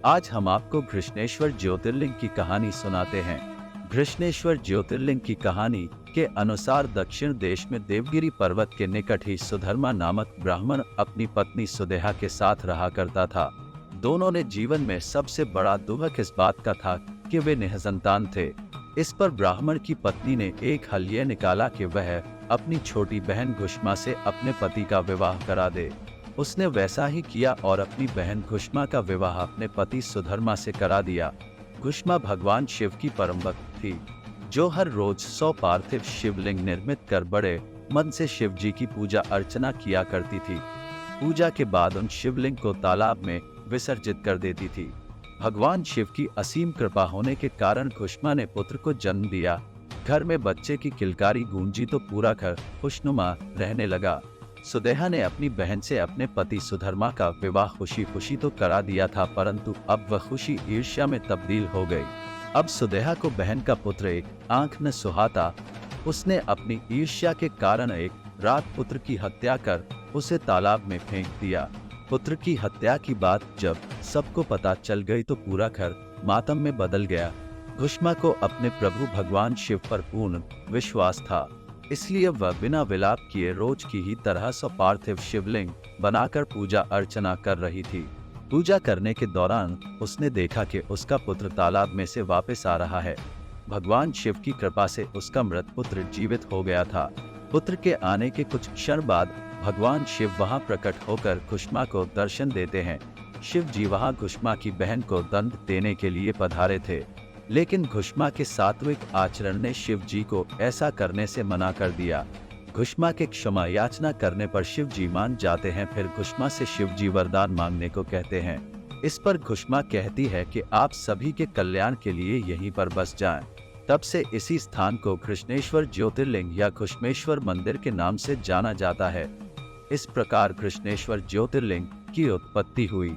आज हम आपको घृष्णेश्वर ज्योतिर्लिंग की कहानी सुनाते हैं। घृष्णेश्वर ज्योतिर्लिंग की कहानी के अनुसार दक्षिण देश में देवगिरी पर्वत के निकट ही सुधर्मा नामक ब्राह्मण अपनी पत्नी सुदेहा के साथ रहा करता था। दोनों ने जीवन में सबसे बड़ा दुख इस बात का था कि वे निसंतान थे। इस पर ब्राह्मण की पत्नी ने एक हल ये निकाला कि वह अपनी छोटी बहन घुष्मा से अपने पति का विवाह करा दे। उसने वैसा ही किया और अपनी बहन घुष्मा का विवाह अपने पति सुधर्मा से करा दिया। घुष्मा भगवान शिव की परम भक्त थी, जो हर रोज 100 पार्थिव शिवलिंग निर्मित कर बड़े मन से शिव जी की पूजा अर्चना किया करती थी। पूजा के बाद उन शिवलिंग को तालाब में विसर्जित कर देती थी। भगवान शिव की असीम कृपा होने के कारण घुष्मा ने पुत्र को जन्म दिया। घर में बच्चे की किलकारी गूंजी तो पूरा घर खुशनुमा रहने लगा। सुदेहा ने अपनी बहन से अपने पति सुधर्मा का विवाह खुशी खुशी तो करा दिया था, परंतु अब वह खुशी ईर्ष्या में तब्दील हो गई। अब सुदेहा को बहन का पुत्र एक आंख न सुहाता। उसने अपनी ईर्ष्या के कारण एक रात पुत्र की हत्या कर उसे तालाब में फेंक दिया। पुत्र की हत्या की बात जब सबको पता चल गई तो पूरा घर मातम में बदल गया। घुष्मा को अपने प्रभु भगवान शिव पर पूर्ण विश्वास था, इसलिए वह बिना विलाप किए रोज की ही तरह 100 पार्थिव शिवलिंग बनाकर पूजा अर्चना कर रही थी। पूजा करने के दौरान उसने देखा कि उसका पुत्र तालाब में से वापस आ रहा है। भगवान शिव की कृपा से उसका मृत पुत्र जीवित हो गया था। पुत्र के आने के कुछ क्षण बाद भगवान शिव वहां प्रकट होकर घुष्मा को दर्शन देते हैं। शिव जी वहां घुष्मा की बहन को दंड देने के लिए पधारे थे, लेकिन घुष्मा के सात्विक आचरण ने शिव जी को ऐसा करने से मना कर दिया। घुष्मा के क्षमा याचना करने पर शिव जी मान जाते हैं। फिर घुष्मा से शिव जी वरदान मांगने को कहते हैं। इस पर घुष्मा कहती है कि आप सभी के कल्याण के लिए यहीं पर बस जाएं। तब से इसी स्थान को घृष्णेश्वर ज्योतिर्लिंग या घुष्मेश्वर मंदिर के नाम से जाना जाता है। इस प्रकार घृष्णेश्वर ज्योतिर्लिंग की उत्पत्ति हुई।